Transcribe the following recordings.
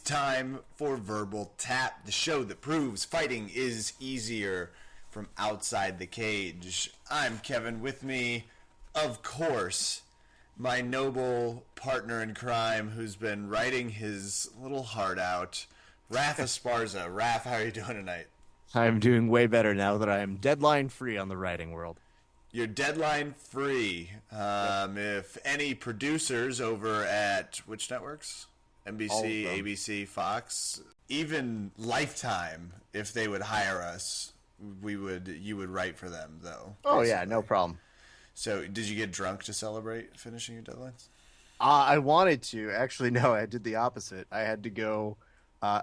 time for Verbal Tap, the show that proves fighting is easier from outside the cage. I'm Kevin. With me, of course, my noble partner in crime who's been writing his little heart out, Raf Esparza. Raf, how are you doing tonight? I'm doing way better now that I am deadline free on the writing world. You're deadline free. If any producers over at which networks? NBC, ABC, Fox, even Lifetime, if they would hire us, you would write for them though. Oh basically. Yeah, no problem. So did you get drunk to celebrate finishing your deadlines? I wanted to. Actually, no, I did the opposite. I had to go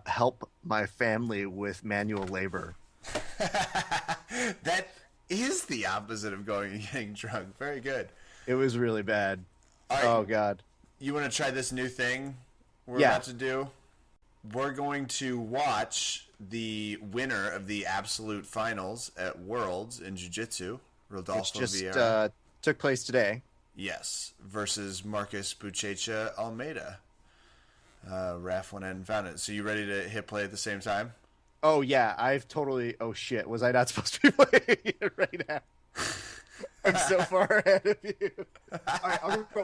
help my family with manual labor. That is the opposite of going and getting drunk. Very good. It was really bad. All right. Oh, God. You want to try this new thing we're about to do? We're going to watch the winner of the absolute finals at Worlds in Jiu-Jitsu, Rodolfo Vieira. Took place today. Yes, versus Marcus Buchecha Almeida. Raf went in and found it. So you ready to hit play at the same time? Oh, yeah. I've totally... Oh, shit. Was I not supposed to be playing it right now? I'm so far ahead of you. All right,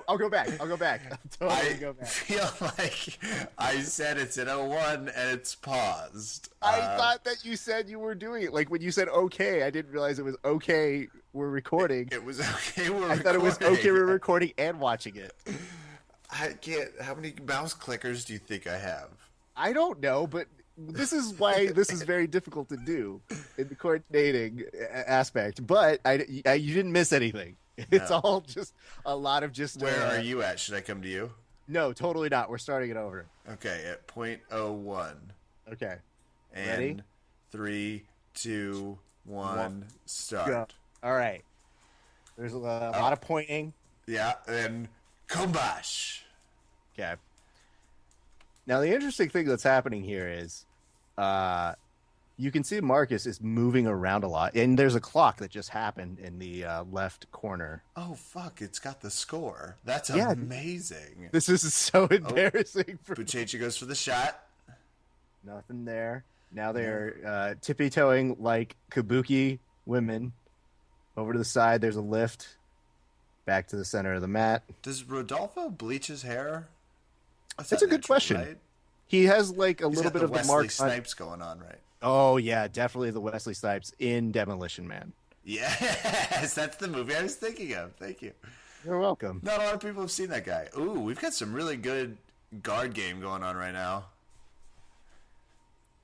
I'll go back. I'll totally go back. I feel like I said it's in 01 and it's paused. I thought that you said you were doing it. Like when you said okay, I didn't realize it was okay we're recording. It was okay we're recording. I thought it was okay we're recording and watching it. I can't. How many mouse clickers do you think I have? I don't know, but this is why this is very difficult to do in the coordinating aspect. But you didn't miss anything. It's all just a lot of just... Where are you at? Should I come to you? No, totally not. We're starting it over. Okay, at .01. Okay. And ready? 3, 2, 1, start. Go. All right. There's a lot of pointing. Yeah, and Kombash. Okay. Now, the interesting thing that's happening here is you can see Marcus is moving around a lot, and there's a clock that just happened in the left corner. Oh, fuck. It's got the score. That's amazing. This is so embarrassing. Buchecha goes for the shot. Nothing there. Now they're tippy-toeing like kabuki women. Over to the side, there's a lift. Back to the center of the mat. Does Rodolfo bleach his hair? That's a good question. Right? He has like a little bit of the Wesley Snipes going on, right? Oh yeah, definitely the Wesley Snipes in Demolition Man. Yes, that's the movie I was thinking of. Thank you. You're welcome. Not a lot of people have seen that guy. Ooh, we've got some really good guard game going on right now.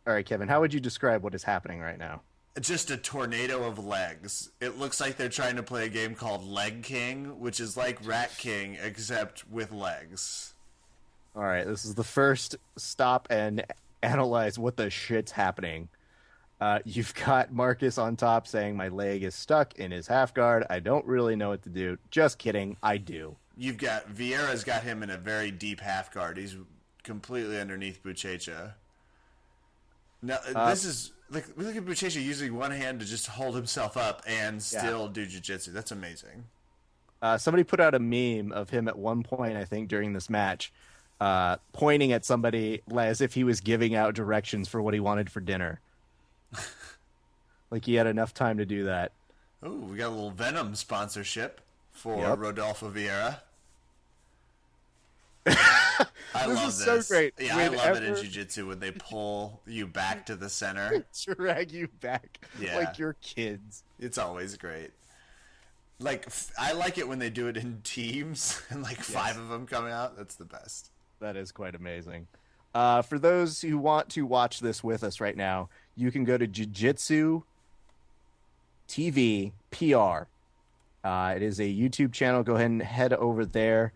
All right, Kevin, how would you describe what is happening right now? Just a tornado of legs. It looks like they're trying to play a game called Leg King, which is like Rat King, except with legs. All right, this is the first stop and analyze what the shit's happening. You've got Marcus on top saying my leg is stuck in his half guard. I don't really know what to do. Just kidding, I do. You've got Vieira's got him in a very deep half guard. He's completely underneath Buchecha. Now this is like look at Buchecha using one hand to just hold himself up and still do jiu-jitsu. That's amazing. Somebody put out a meme of him at one point, I think, during this match. Pointing at somebody as if he was giving out directions for what he wanted for dinner. Like he had enough time to do that. Oh, we got a little Venom sponsorship for Rodolfo Vieira. I love this. So great. Yeah, I love it in jiu-jitsu when they pull you back to the center. Drag you back like you're kids. It's always great. Like, I like it when they do it in teams and like 5 of them coming out. That's the best. That is quite amazing. For those who want to watch this with us right now, you can go to Jiu-Jitsu TV PR. It is a YouTube channel. Go ahead and head over there.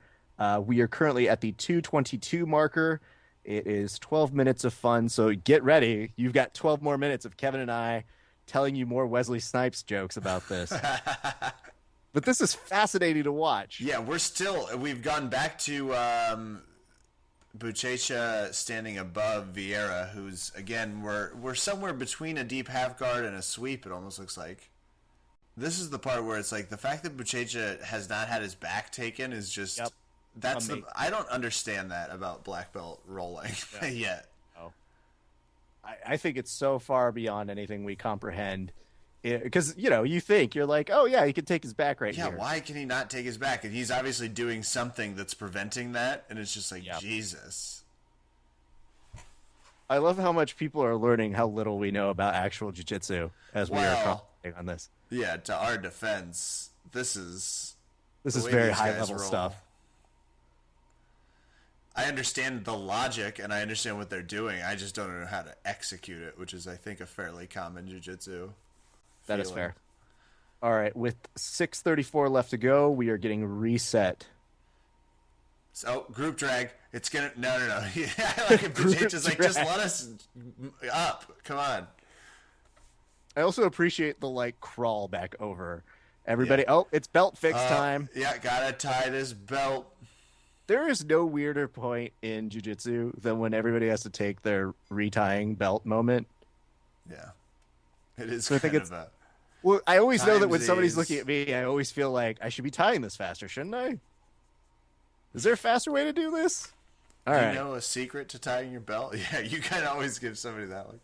We are currently at the 2:22 marker. It is 12 minutes of fun, so get ready. You've got 12 more minutes of Kevin and I telling you more Wesley Snipes jokes about this. But this is fascinating to watch. Yeah, we've gone back to Buchecha standing above Vieira, who's, again, we're somewhere between a deep half guard and a sweep, it almost looks like. This is the part where it's like the fact that Buchecha has not had his back taken is just... Yep. I don't understand that about black belt rolling yet. I think it's so far beyond anything we comprehend. Because, you're like, oh, yeah, he can take his back right Yeah, here. why can he not take his back? And he's obviously doing something that's preventing that, and it's just like, Yep. Jesus. I love how much people are learning how little we know about actual jiu-jitsu as we are Well, commenting on this. yeah, to our defense, this is This the is way very these guys high-level roll. stuff. I understand the logic, and I understand what they're doing. I just don't know how to execute it, which is, I think, a fairly common jiu-jitsu That is feeling. fair. All right, with 6:34 left to go, we are getting reset. So, group drag. It's gonna... No. Yeah, I like it. Group It's just like, just drag. let us up. Come on. I also appreciate the crawl back over. Everybody, oh, it's belt fix time. Yeah, gotta tie this belt. There is no weirder point in jiu-jitsu than when everybody has to take their retying belt moment. Yeah. It is So I think kind it's of a... Well, I always know that when somebody's Timesies. looking at me, I always feel like I should be tying this faster, shouldn't I? Is there a faster way to do this? All Do right. you know a secret to tying your belt? Yeah, you kind of always give somebody that one.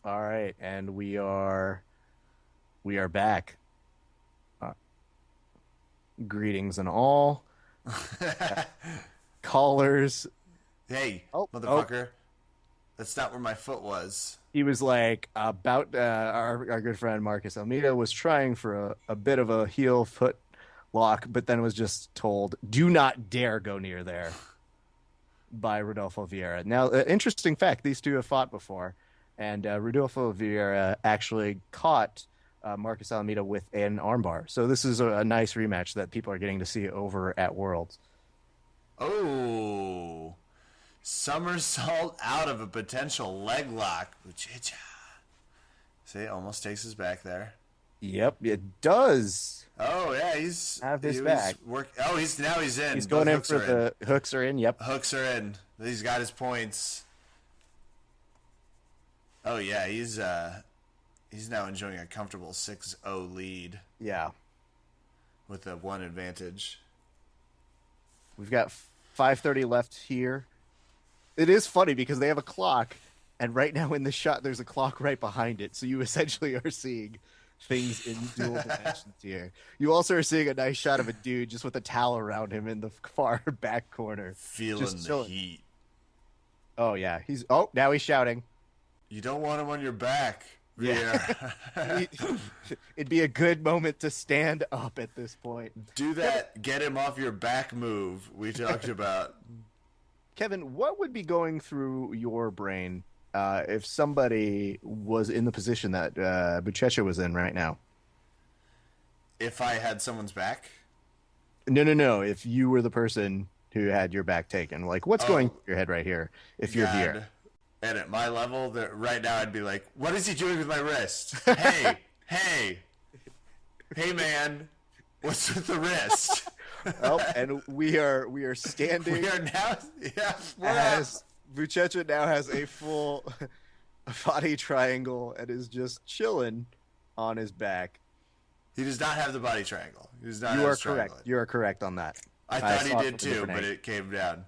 All right, and we are back. Greetings and all. Callers. Hey, Oh, motherfucker. That's not where my foot was. He was like about our good friend Marcus Almeida was trying for a bit of a heel foot lock, but then was just told, "Do not dare go near there," by Rodolfo Vieira. Now, interesting fact: these two have fought before, and Rodolfo Vieira actually caught Marcus Almeida with an armbar. So this is a nice rematch that people are getting to see over at Worlds. Oh. Somersault out of a potential leg lock. Uchicha. See, almost takes his back there. Yep, it does. Oh, yeah, he's... Have his he was back. Oh, now he's in. He's Both going in hooks for are the hooks are in. Yep. Hooks are in. He's got his points. Oh, yeah, he's now enjoying a comfortable 6-0 lead Yeah. with a 1 advantage. We've got 5:30 left here. It is funny because they have a clock, and right now in the shot, there's a clock right behind it. So you essentially are seeing things in dual dimensions here. You also are seeing a nice shot of a dude just with a towel around him in the far back corner. Feeling Just the chilling. heat. Oh, yeah. Now he's shouting. You don't want him on your back. Yeah. It'd be a good moment to stand up at this point. Do that get him off your back move we talked about. Kevin, what would be going through your brain if somebody was in the position that Buchecha was in right now? If I had someone's back? No. If you were the person who had your back taken, what's going through your head right here? If you're here, And at my level, right now I'd be like, what is he doing with my wrist? Hey, man, what's with the wrist? and we are standing. We are now, yeah, as Buchecha now has a full body triangle and is just chilling on his back. He does not have the body triangle. He does not You have are his triangle. correct. You are correct on that. I thought saw he it did from a too, different but angle. it came down.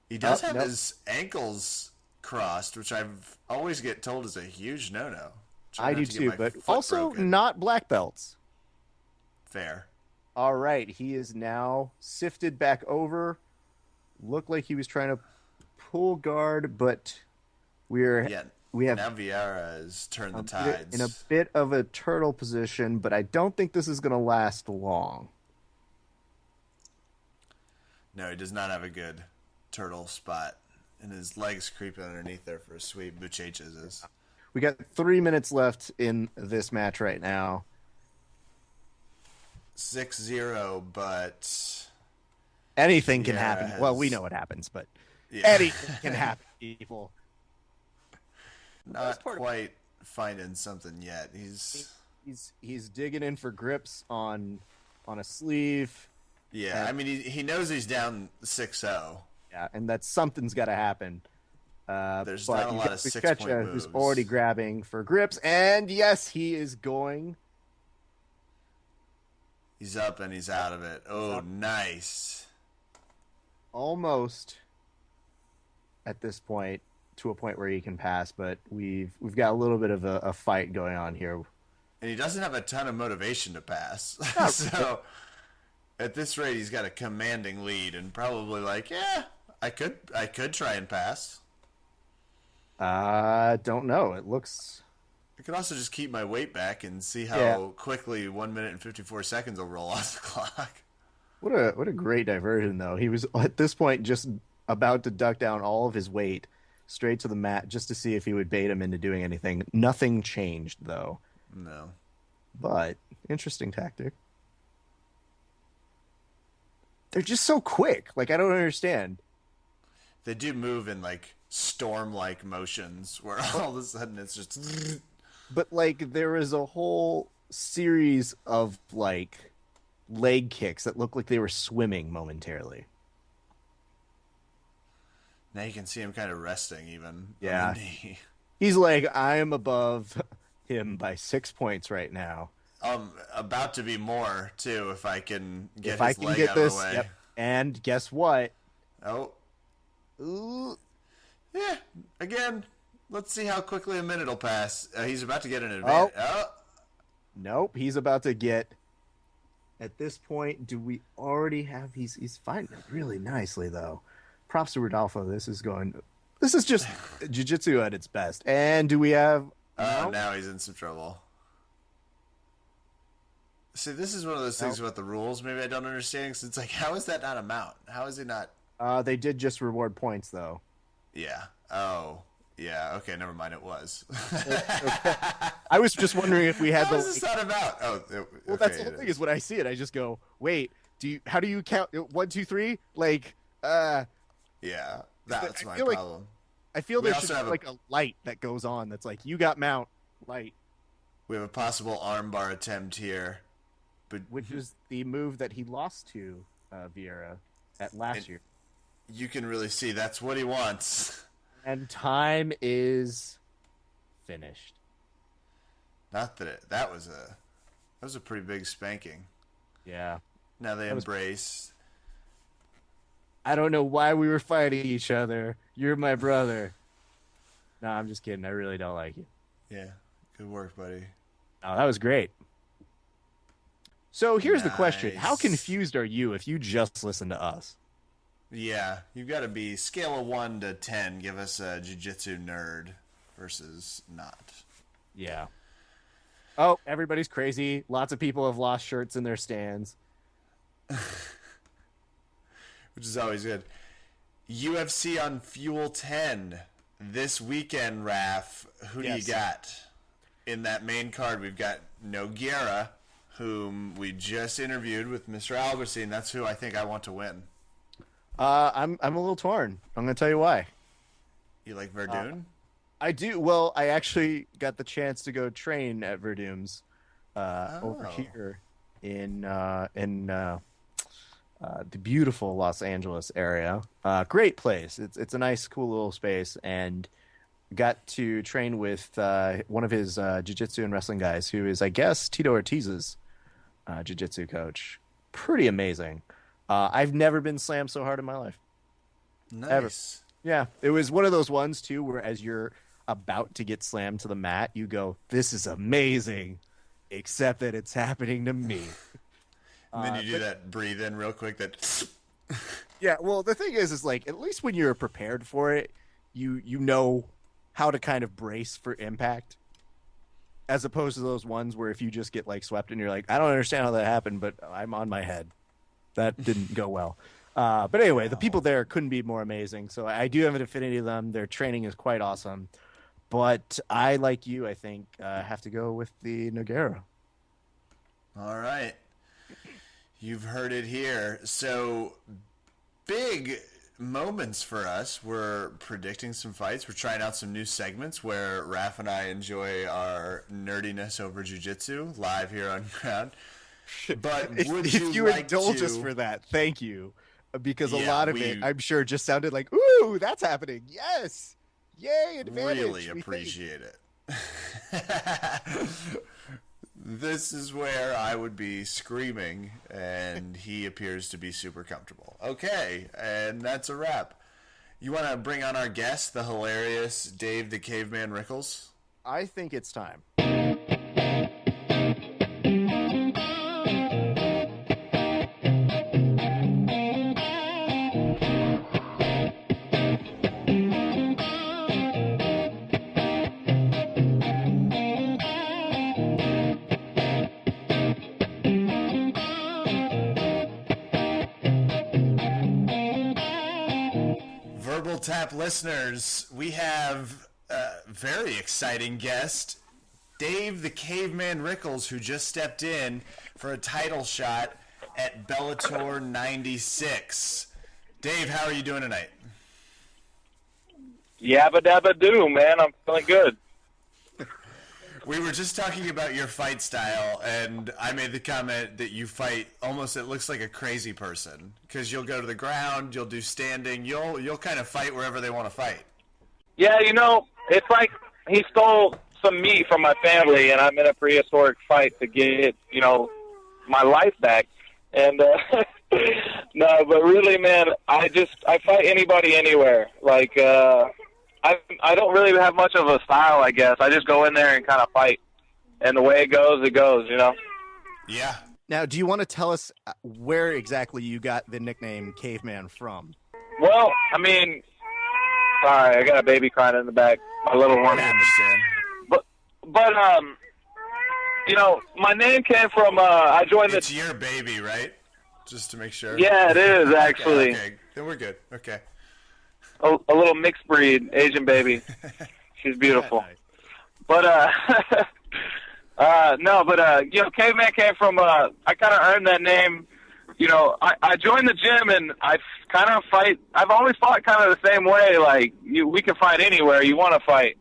He does have nope. his ankles crossed, which I've always get told is a huge no-no. Try I not do to get too, my but foot also broken. not black belts. Fair. All right, he is now sifted back over. Looked like he was trying to pull guard, but we have Now Vieira has turned the tides. in a bit of a turtle position, but I don't think this is going to last long. No, he does not have a good turtle spot. And his legs creeping underneath there for a sweep. Buchecha's is. We got 3 minutes left in this match right now. 6-0, but Anything can Vieira happen. Well, we has- know what happens, but yeah. anything can happen, people. Not quite finding something yet. He's digging in for grips on a sleeve. Yeah, I mean, he knows he's down 6-0. Yeah, and that something's got to happen. There's but not a you lot got of Buchecha, 6-point who's moves. already grabbing for grips, and yes, he is going. He's up and he's out of it. Oh, nice. Almost. at this point to a point where he can pass, but we've got a little bit of a fight going on here. And he doesn't have a ton of motivation to pass. Not So at this rate, he's got a commanding lead and probably like, yeah, I could try and pass. Don't know. It looks. I could also just keep my weight back and see how quickly 1 minute and 54 seconds will roll off the clock. What a great diversion, though. He was at this point just about to duck down all of his weight straight to the mat just to see if he would bait him into doing anything. Nothing changed, though. No. But interesting tactic. They're just so quick. Like, I don't understand. They do move in like storm-like motions where all of a sudden it's just. But like, there was a whole series of like leg kicks that looked like they were swimming momentarily. Now you can see him kind of resting even. Yeah. On the knee. He's like, I am above him by 6 points right now. About to be more too if I can get If his I can leg get out this, of the way. yep. And guess what? Oh. Ooh. Yeah, again, let's see how quickly a minute will pass. He's about to get an advantage. Oh. Nope, he's about to get. At this point, do we already have? He's fighting it really nicely, though. Props to Rodolfo. This is just jiu-jitsu at its best. And do we have? No? Now he's in some trouble. See, this is one of those things about the rules. Maybe I don't understand. Cause it's like, how is that not a mount? How is he not? They did just reward points, though. Yeah. Oh. Yeah. Okay. Never mind. It was. Okay. I was just wondering if we had What was this not about? Oh. Well, that's the whole thing. Is when I see it, I just go, "Wait, how do you count? 1, 2, 3? Like, Yeah. That's my feel problem. I feel We there also should be have like a light that goes on. That's like, you got mount light, We have a possible armbar attempt here, but which is the move that he lost to Vieira at last year. you can really see that's what he wants. And time is finished. Not that that was a pretty big spanking. Yeah. Now they embrace. I don't know why we were fighting each other. You're my brother. No, I'm just kidding. I really don't like you. Yeah. Good work, buddy. Oh, that was great. So here's the question. Nice. How confused are you if you just listen to us? Yeah, you've got to be scale of 1 to 10. Give us a jiu-jitsu nerd versus not. Yeah. Oh, everybody's crazy. Lots of people have lost shirts in their stands. Which is always good. UFC on Fuel 10 this weekend, Raf. Who do you got? In that main card, we've got Nogueira, whom we just interviewed with Mr. Albertine. That's who I think I want to win. I'm a little torn. I'm going to tell you why. You like Verdun? I do. Well, I actually got the chance to go train at Verdum's over here in the beautiful Los Angeles area. Great place. It's a nice, cool little space, and got to train with one of his jiu-jitsu and wrestling guys, who is, I guess, Tito Ortiz's jiu-jitsu coach. Pretty amazing. I've never been slammed so hard in my life. Nice. Ever. Yeah, it was one of those ones, too, where as you're about to get slammed to the mat, you go, this is amazing, except that it's happening to me. And then you do that breathe in real quick. That. Yeah, well, the thing is like, at least when you're prepared for it, you know how to kind of brace for impact, as opposed to those ones where if you just get like swept and you're like, I don't understand how that happened, but I'm on my head. That didn't go well. But anyway, the people there couldn't be more amazing. So I do have an affinity to them. Their training is quite awesome. But I, like you, I think, have to go with the Nogueira. All right. You've heard it here. So, big moments for us. We're predicting some fights. We're trying out some new segments where Raf and I enjoy our nerdiness over jiu-jitsu live here on Ground. But would if you like indulge to... us for that, thank you. Because a Yeah, lot of it, I'm sure, just sounded like, ooh, that's happening. Yes. Yay, advantage. Really appreciate it. This is where I would be screaming, and he appears to be super comfortable. Okay, and that's a wrap. You want to bring on our guest, the hilarious Dave the Caveman Rickels? I think it's time. Verbal Tap listeners, we have a very exciting guest, Dave the Caveman Rickels, who just stepped in for a title shot at Bellator 96. Dave, how are you doing tonight? Yabba dabba do, man. I'm feeling good. We were just talking about your fight style, and I made the comment that you fight almost, it looks like a crazy person, because you'll go to the ground, you'll do standing, you'll kind of fight wherever they want to fight. Yeah, it's like he stole some meat from my family, and I'm in a prehistoric fight to get, my life back. And, no, but really, man, I fight anybody anywhere. Like, I don't really have much of a style, I guess. I just go in there and kind of fight. And the way it goes, Yeah. Now, do you want to tell us where exactly you got the nickname Caveman from? Well, sorry, I got a baby crying in the back. My little one. I understand. But my name came from, I joined It's your baby, right? Just to make sure. Yeah, it is, actually. Okay. Then we're good. Okay. A little mixed breed Asian baby. She's beautiful. Nice. But Caveman came from I kind of earned that name. I joined the gym and I kind of fight. I've always fought kind of the same way. Like we can fight anywhere you want to fight.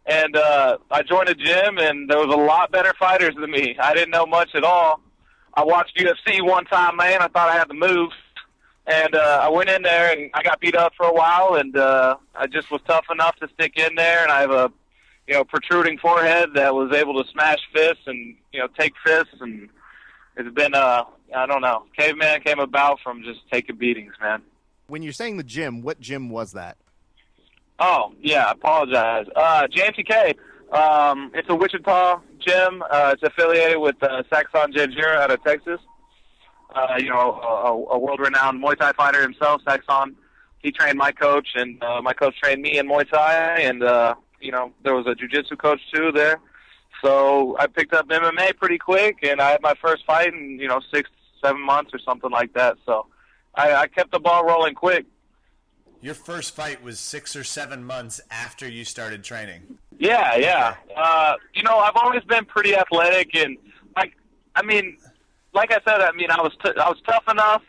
And I joined a gym and there was a lot better fighters than me. I didn't know much at all. I watched UFC one time, man. I thought I had the moves. And I went in there, and I got beat up for a while, and I just was tough enough to stick in there, and I have a, protruding forehead that was able to smash fists and, take fists, and it's been, I don't know. Caveman came about from just taking beatings, man. When you're saying the gym, what gym was that? Oh, yeah, I apologize. JMTK, it's a Wichita gym. It's affiliated with Saxon Janjira out of Texas. A world-renowned Muay Thai fighter himself, Saxon. He trained my coach, and my coach trained me in Muay Thai, and, there was a jiu-jitsu coach, too, there. So I picked up MMA pretty quick, and I had my first fight in, 6-7 months or something like that. So I kept the ball rolling quick. Your first fight was 6 or 7 months after you started training. Yeah. I've always been pretty athletic, and, like I said, I was tough enough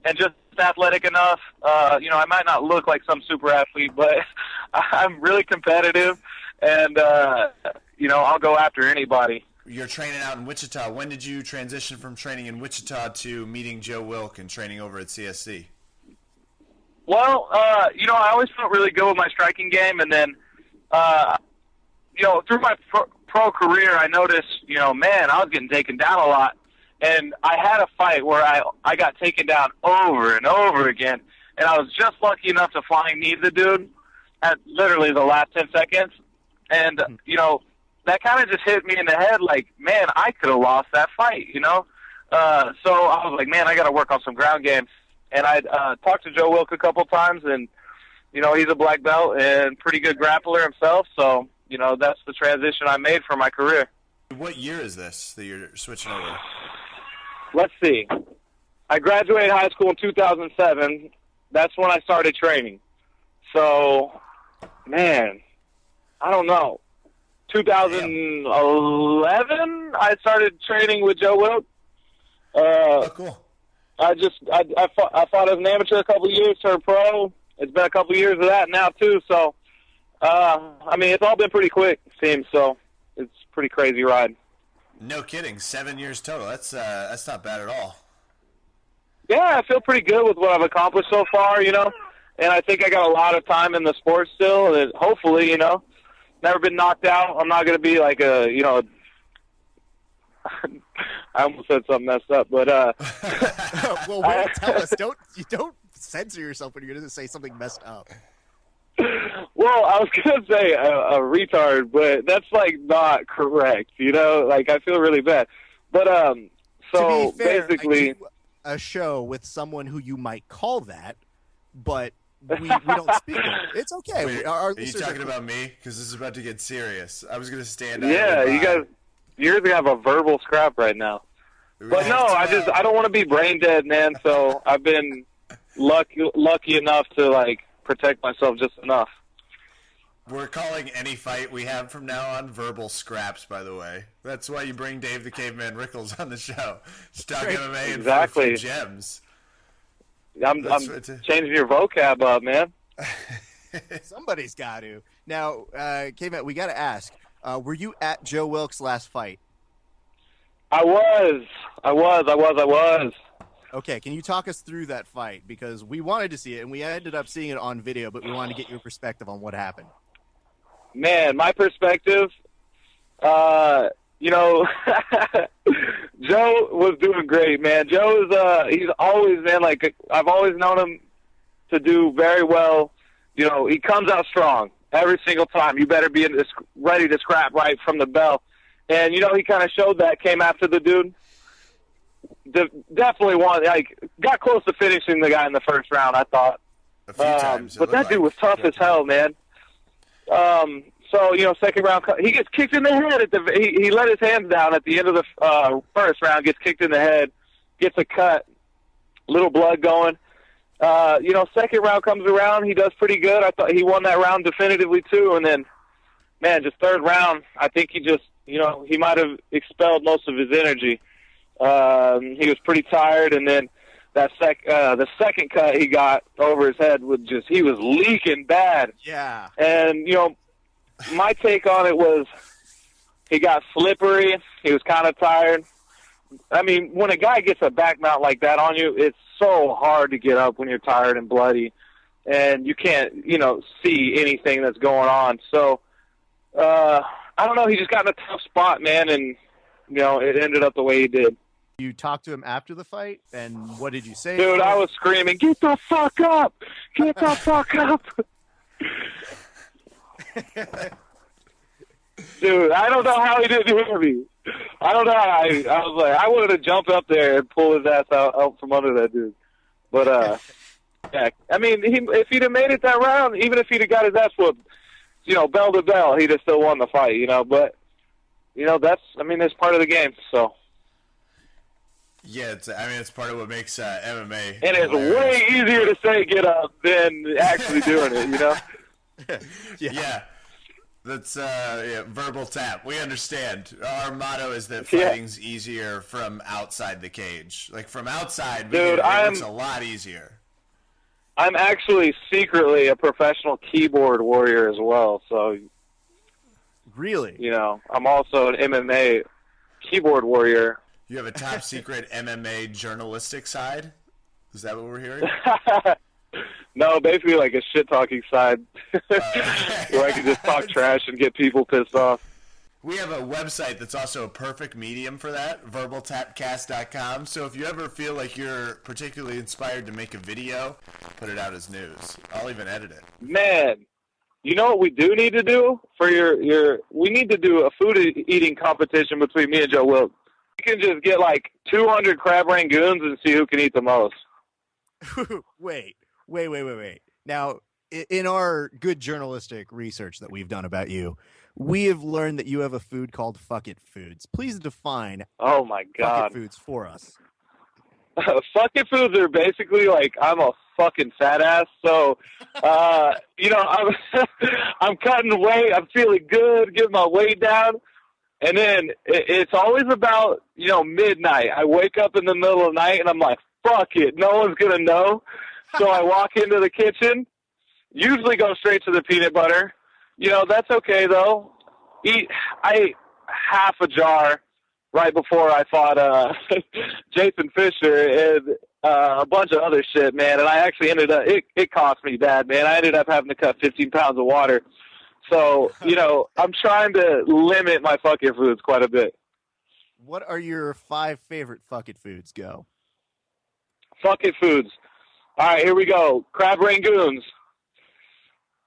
and just athletic enough. I might not look like some super athlete, but I'm really competitive, and, I'll go after anybody. You're training out in Wichita. When did you transition from training in Wichita to meeting Joe Wilk and training over at CSC? Well, I always felt really good with my striking game, and then, through my pro career, I noticed, I was getting taken down a lot. And I had a fight where I got taken down over and over again, and I was just lucky enough to flying knee the dude at literally the last 10 seconds. And, that kind of just hit me in the head like, man, I could have lost that fight, So I was like, man, I got to work on some ground game. And I talked to Joe Wilk a couple times, and, he's a black belt and pretty good grappler himself. So, that's the transition I made for my career. What year is this that you're switching over? Let's see. I graduated high school in 2007. That's when I started training. So, man, I don't know. 2011, I started training with Joe Wilk. Cool. I fought as an amateur a couple of years, turned pro. It's been a couple of years of that now, too. So, it's all been pretty quick, it seems. So, it's a pretty crazy ride. No kidding. 7 years total. That's not bad at all. Yeah, I feel pretty good with what I've accomplished so far, And I think I got a lot of time in the sport still. And hopefully, never been knocked out. I'm not going to be like I almost said something messed up, but well, tell us. Don't censor yourself when you're going to say something messed up. Well, I was gonna say a retard, but that's like not correct. You know, like I feel really bad. But so to be fair, basically, I do a show with someone who you might call that, but we don't speak of it. It's okay. Wait, Our are you listeners talking are- about me? Because this is about to get serious. I was going to stand yeah, idly by. you're gonna have a verbal scrap right now. We But no, have to, I don't want to be brain dead, man. So I've been lucky enough to like protect myself just enough. We're calling any fight we have from now on verbal scraps, by the way. That's why you bring Dave the Caveman Rickels on the show. Just talk MMA and for a few gems. I'm changing your vocab up, man. Somebody's got to. Now, Caveman, we got to ask, were you at Joe Wilkes' last fight? I was. Okay, can you talk us through that fight? Because we wanted to see it, and we ended up seeing it on video, but we wanted to get your perspective on what happened. Man, my perspective, you know, Joe was doing great, man. Joe is, he's always, man, like, I've always known him to do very well. You know, he comes out strong every single time. You better be ready to scrap right from the bell. And, you know, he kind of showed that, came after the dude. Definitely got close to finishing the guy in the first round, I thought. A few times. But that dude was tough as hell, man. So, you know, second round, he gets kicked in the head. He let his hands down at the end of the first round, gets kicked in the head, gets a cut, little blood going. You know, second round comes around, he does pretty good. I thought he won that round definitively, too. And then, man, just third round, I think he just, you know, he might have expelled most of his energy. He was pretty tired, and then the second cut he got over his head he was leaking bad. Yeah. And, you know, my take on it was he got slippery. He was kind of tired. I mean, when a guy gets a back mount like that on you, it's so hard to get up when you're tired and bloody, and you can't, you know, see anything that's going on. So, I don't know. He just got in a tough spot, man, and, you know, it ended up the way he did. You talked to him after the fight, and what did you say? Dude, I was screaming, "Get the fuck up! Get the fuck up!" Dude, I don't know how he didn't hear me. I don't know. I was like, I wanted to jump up there and pull his ass out from under that dude. But, yeah, I mean, if he'd have made it that round, even if he'd have got his ass whooped, you know, bell to bell, he'd have still won the fight, you know. But, you know, that's part of the game, so. Yeah, it's part of what makes MMA. And it's way easier to say get up than actually doing it, you know? Yeah. That's verbal tap. We understand. Our motto is that fighting's easier from outside the cage. Like from outside, dude, it's a lot easier. I'm actually secretly a professional keyboard warrior as well. So, really, you know, I'm also an MMA keyboard warrior. You have a top secret MMA journalistic side? Is that what we're hearing? No, basically like a shit-talking side where I can just talk trash and get people pissed off. We have a website that's also a perfect medium for that, VerbalTapCast.com. So if you ever feel like you're particularly inspired to make a video, put it out as news. I'll even edit it. Man, you know what we do need to do for we need to do a food eating competition between me and Joe Wilkes. We can just get like 200 crab rangoons and see who can eat the most. Wait. Now, in our good journalistic research that we've done about you, we have learned that you have a food called Fuck It Foods. Please define oh my God. Fuck It Foods for us. Fuck It Foods are basically like I'm a fucking fat ass. So, you know, I'm cutting weight. I'm feeling good, getting my weight down. And then it's always about, you know, midnight. I wake up in the middle of the night and I'm like, fuck it. No one's going to know. So I walk into the kitchen, usually go straight to the peanut butter. You know, that's okay, though. I ate half a jar right before I fought Jason Fisher and a bunch of other shit, man. And I actually ended up, it cost me bad, man. I ended up having to cut 15 pounds of water. So, you know, I'm trying to limit my Fuck It Foods quite a bit. What are your 5 favorite Fuck It Foods? Go. Fuck It Foods. All right, here we go. Crab rangoons.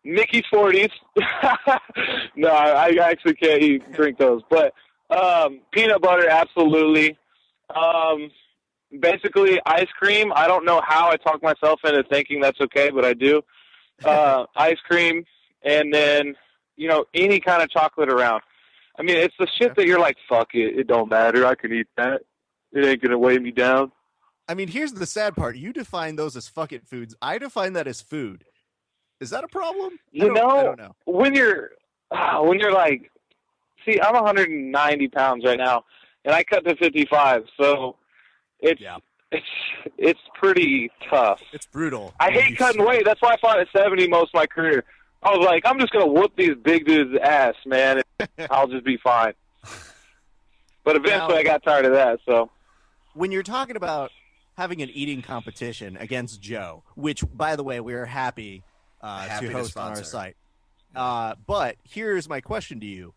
Mickey's 40s. No, I actually can't drink those. But peanut butter, absolutely. Basically, ice cream. I don't know how I talk myself into thinking that's okay, but I do. Ice cream, and then, any kind of chocolate around. I mean, it's the shit that you're like, fuck it. It don't matter. I can eat that. It ain't going to weigh me down. I mean, here's the sad part. You define those as fuck it foods. I define that as food. Is that a problem? I don't know. When you're like, see, I'm 190 pounds right now, and I cut to 55, so it's pretty tough. It's brutal. I hate cutting weight. That's why I fought at 70 most of my career. I was like, I'm just going to whoop these big dudes' ass, man, and I'll just be fine. But eventually I got tired of that, so. When you're talking about having an eating competition against Joe, which, by the way, we're happy to host on our site. But here's my question to you.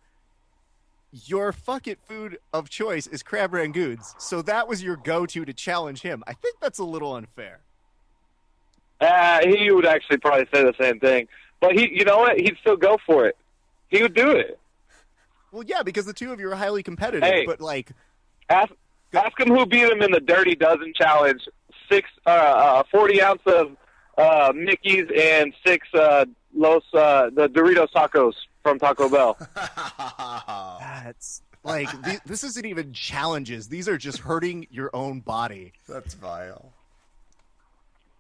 Your fuck it food of choice is crab rangoons, so that was your go-to to challenge him. I think that's a little unfair. He would actually probably say the same thing. But you know what? He'd still go for it. He would do it. Well, yeah, because the two of you are highly competitive. Hey, but like, ask him who beat him in the Dirty Dozen challenge. 40 ounce of Mickey's and 6 the Doritos tacos from Taco Bell. That's like this isn't even challenges. These are just hurting your own body. That's vile.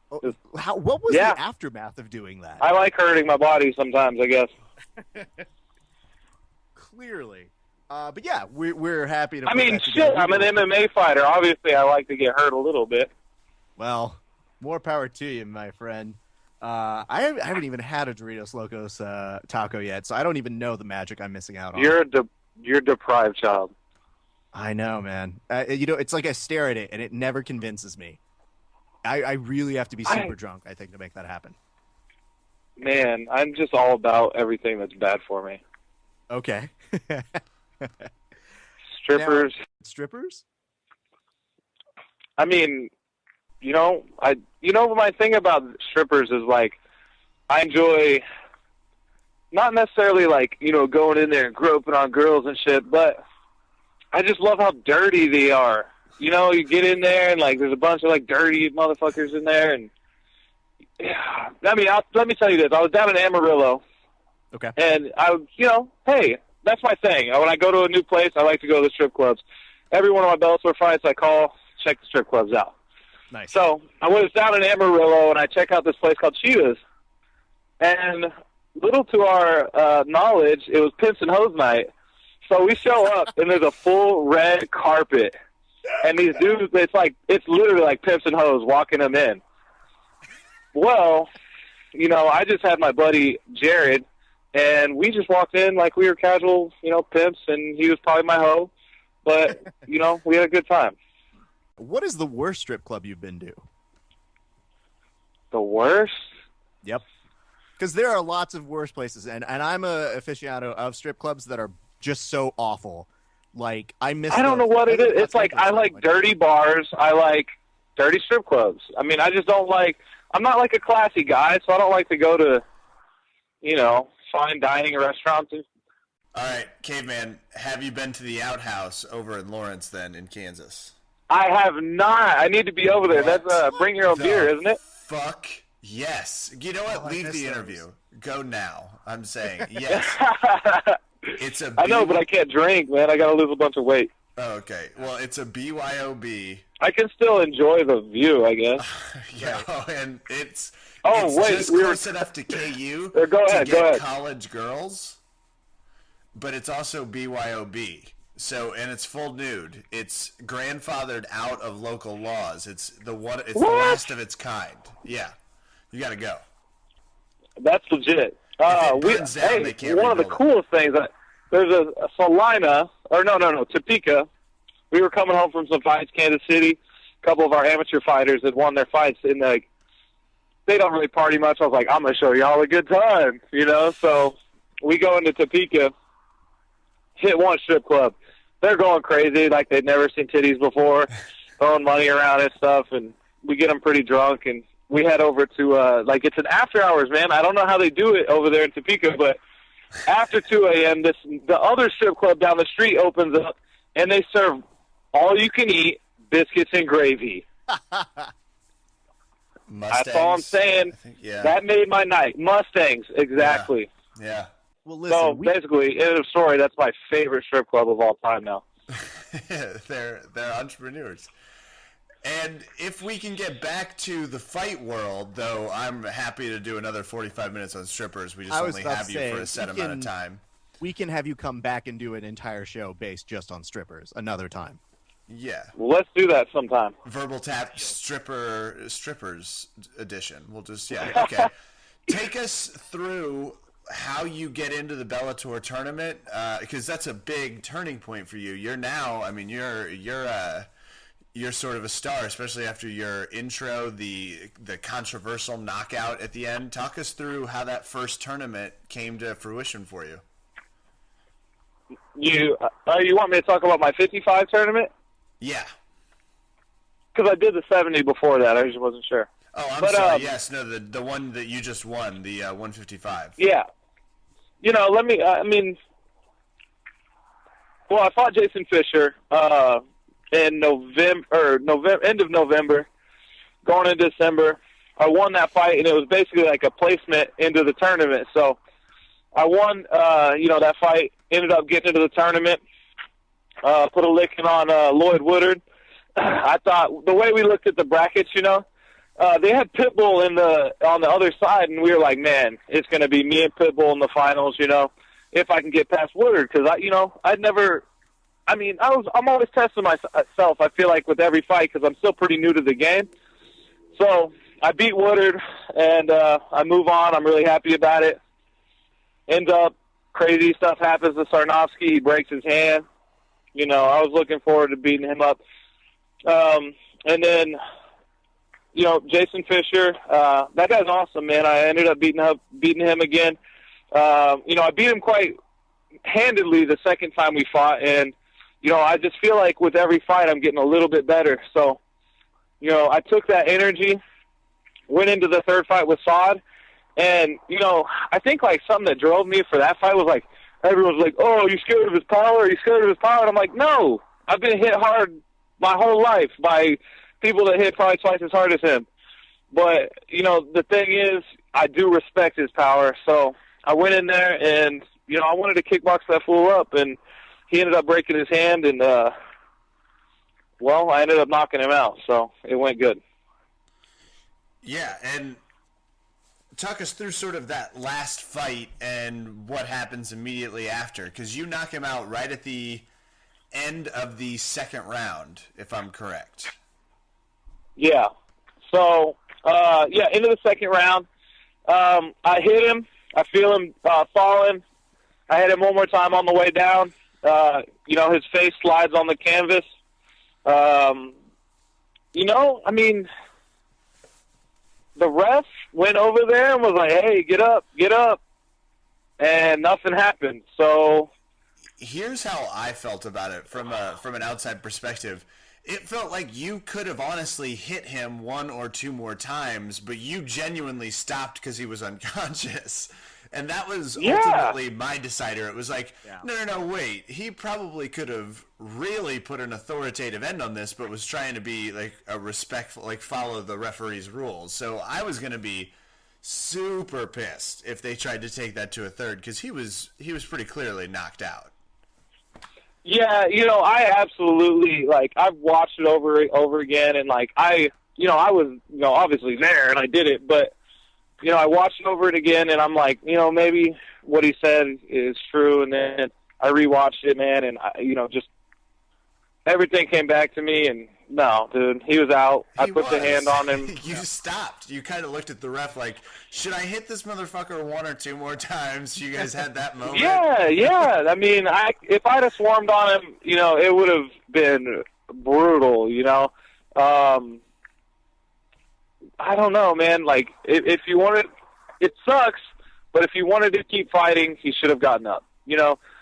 What was the aftermath of doing that? I like hurting my body sometimes, I guess. Clearly. But yeah, we're happy to. I mean, shit, I'm an MMA fighter. Obviously, I like to get hurt a little bit. Well, more power to you, my friend. I haven't even had a Doritos Locos taco yet, so I don't even know the magic I'm missing out on. You're a deprived child. I know, man. It's like I stare at it, and it never convinces me. I really have to be super drunk, I think, to make that happen. Man, I'm just all about everything that's bad for me. Okay. Strippers. Now, strippers? I mean, my thing about strippers is, like, I enjoy not necessarily, like, going in there and groping on girls and shit, but I just love how dirty they are. You get in there and, like, there's a bunch of, like, dirty motherfuckers in there. And, I mean, let me tell you this. I was down in Amarillo. Okay. And hey, that's my thing. When I go to a new place, I like to go to the strip clubs. Every one of my Bellator fights, I call, check the strip clubs out. Nice. So I was down in Amarillo, and I check out this place called Cheetah's. And little to our knowledge, it was Pimps and Hoes night. So we show up, and there's a full red carpet. And these dudes, it's literally like Pimps and Hoes walking them in. Well, I just had my buddy Jared, and we just walked in like we were casual, pimps, and he was probably my hoe. But, we had a good time. What is the worst strip club you've been to? The worst? Yep. Because there are lots of worse places, and I'm a aficionado of strip clubs that are just so awful. Like, I don't know what it is. It's like, I like dirty bars. I like dirty strip clubs. I mean, I just don't like, I'm not like a classy guy, so I don't like to go to, fine dining restaurants. All right, Caveman, have you been to the Outhouse over in Lawrence then in Kansas? I have not. I need to be over there. That's bring your own beer, isn't it? Fuck yes. You know what? Leave the interview. Go now. I'm saying yes. It's a. I know, but I can't drink, man. I got to lose a bunch of weight. Oh, okay. Well, it's a BYOB. I can still enjoy the view, I guess. Yeah, and it's just close enough to KU go ahead. College girls, but it's also BYOB. So, and it's full nude. It's grandfathered out of local laws. It's the last of its kind. Yeah, you got to go. That's legit. One of the coolest things, there's a Salina, or no, Topeka. We were coming home from some fights, Kansas City. A couple of our amateur fighters had won their fights, and they don't really party much. I was like, I'm going to show y'all a good time, So we go into Topeka, hit one strip club. They're going crazy like they'd never seen titties before, throwing money around and stuff, and we get them pretty drunk, and we head over to, like, it's an after hours, man. I don't know how they do it over there in Topeka, but after 2 a.m., the other strip club down the street opens up, and they serve all-you-can-eat biscuits and gravy. Mustangs, that's all I'm saying. That made my night. Mustangs, exactly. Yeah. Well, listen. So basically, end of story. That's my favorite strip club of all time now. They're entrepreneurs. And if we can get back to the fight world, though, I'm happy to do another 45 minutes on strippers. We just only have you for a set amount of time. We can have you come back and do an entire show based just on strippers another time. Yeah. Well, let's do that sometime. Verbal Tap strippers edition. We'll just, okay. Take us through how you get into the Bellator tournament, because that's a big turning point for you. You're now, I mean, you're sort of a star, especially after your intro, the controversial knockout at the end. Talk us through how that first tournament came to fruition for you. You want me to talk about my 55 tournament? Yeah. Because I did the 70 before that. I just wasn't sure. Oh, I'm sorry. Yes, no, the one that you just won, the 155. Yeah. You know, well, I fought Jason Fisher in end of November, going into December. I won that fight, and it was basically like a placement into the tournament. So I won, that fight, ended up getting into the tournament, put a licking on Lloyd Woodard. I thought the way we looked at the brackets, they had Pitbull on the other side, and we were like, man, it's going to be me and Pitbull in the finals, if I can get past Woodard. Because, I'm always testing myself, I feel like, with every fight because I'm still pretty new to the game. So I beat Woodard, and I move on. I'm really happy about it. Ends up, crazy stuff happens to Sarnovsky. He breaks his hand. I was looking forward to beating him up. And then, Jason Fisher, that guy's awesome, man. I ended up beating him again. I beat him quite handedly the second time we fought, and, I just feel like with every fight I'm getting a little bit better. So, I took that energy, went into the third fight with Saad, and, I think, like, something that drove me for that fight was, like, everyone's like, oh, are you scared of his power? Are you scared of his power? And I'm like, no, I've been hit hard my whole life by people that hit probably twice as hard as him. But, the thing is, I do respect his power. So I went in there and, I wanted to kickbox that fool up, and he ended up breaking his hand, and, I ended up knocking him out. So it went good. Yeah, and talk us through sort of that last fight and what happens immediately after, because you knock him out right at the end of the second round, if I'm correct. Yeah. So, into the second round, I hit him. I feel him falling. I hit him one more time on the way down. His face slides on the canvas. The ref went over there and was like, hey, get up. And nothing happened. So here's how I felt about it from an outside perspective. It felt like you could have honestly hit him one or two more times, but you genuinely stopped because he was unconscious. And that was ultimately my decider. It was like, no, wait. He probably could have really put an authoritative end on this, but was trying to be like a respectful, like follow the referee's rules. So I was going to be super pissed if they tried to take that to a third, because he was pretty clearly knocked out. Yeah, I absolutely, I've watched it over again, and I was obviously there and I did it, but I watched it over it again, and I'm like, maybe what he said is true, and then I rewatched it, man, and just everything came back to me, and no, dude, he was out. I put the hand on him. You stopped. You kind of looked at the ref like, should I hit this motherfucker one or two more times? You guys had that moment? Yeah. I mean, if I'd have swarmed on him, it would have been brutal, I don't know, man. If you wanted, it sucks, but if you wanted to keep fighting, he should have gotten up,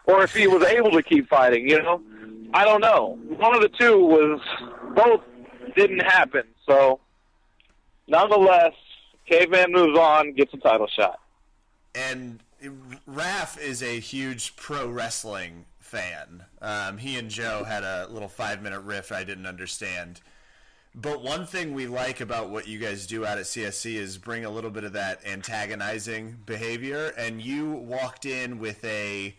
or if he was able to keep fighting, I don't know. One of the two both didn't happen. So, nonetheless, Caveman moves on, gets a title shot. And Raf is a huge pro wrestling fan. He and Joe had a little 5-minute riff I didn't understand. But one thing we like about what you guys do out at CSC is bring a little bit of that antagonizing behavior. And you walked in with I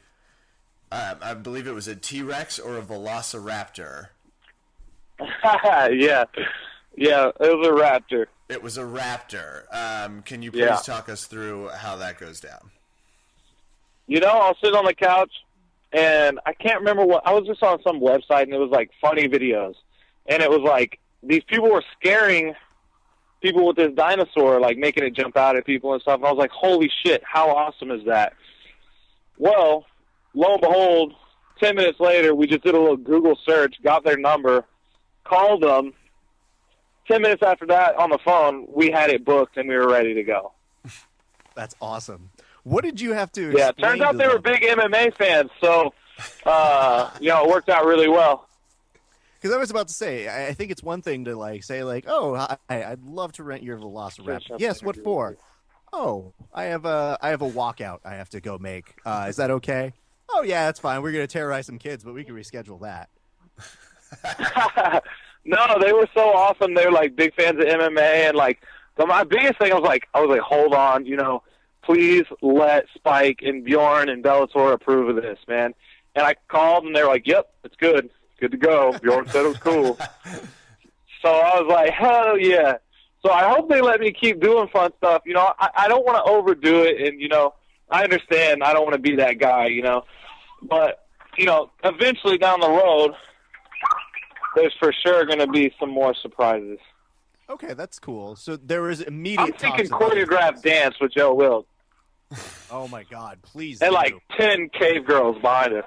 believe it was a T-Rex or a Velociraptor. Yeah, it was a raptor. It was a raptor. Can you please talk us through how that goes down? You know, I'll sit on the couch, and I can't remember I was just on some website, and it was like funny videos. And it was like, these people were scaring people with this dinosaur, like making it jump out at people and stuff. And I was like, holy shit, how awesome is that? Well, lo and behold, 10 minutes later, we just did a little Google search, got their number, called them. 10 minutes after that, on the phone, we had it booked, and we were ready to go. That's awesome. What did you have to explain? Yeah, turns out they were big MMA fans, so, it worked out really well. Because I was about to say, I think it's one thing to like say like, "Oh, I'd love to rent your Velociraptor." Yes, what for? Oh, I have a walkout I have to go make. Is that okay? Oh yeah, that's fine. We're gonna terrorize some kids, but we can reschedule that. No, they were so awesome. They were like big fans of MMA, and like my biggest thing, I was like, hold on, please let Spike and Bjorn and Bellator approve of this, man. And I called, and they were like, "Yep, it's good. Good to go." Bjorn said it was cool. So I was like, hell yeah. So I hope they let me keep doing fun stuff. I don't want to overdo it, and, I understand I don't want to be that guy, But, eventually down the road, there's for sure going to be some more surprises. Okay, that's cool. So there was immediate I'm thinking choreographed dance with Joe Wild. Oh, my God, please And do. like 10 cave girls behind us.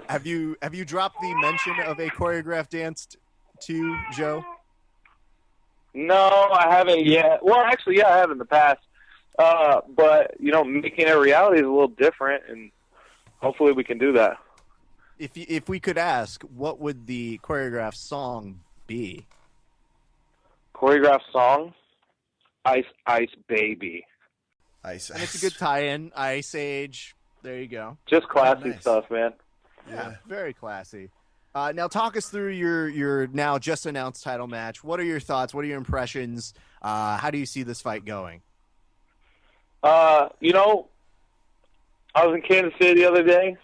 Have you dropped the mention of a choreographed dance to Joe? No, I haven't yet. Well, actually, yeah, I have in the past. But making it a reality is a little different, and hopefully we can do that. If we could ask, what would the choreographed song be? Choreographed song? Ice Ice Baby. Ice. And it's a good tie-in. Ice Age. There you go. Just classy nice stuff, man. Yeah, very classy. Now talk us through your now just announced title match. What are your thoughts? What are your impressions? How do you see this fight going? I was in Kansas City the other day,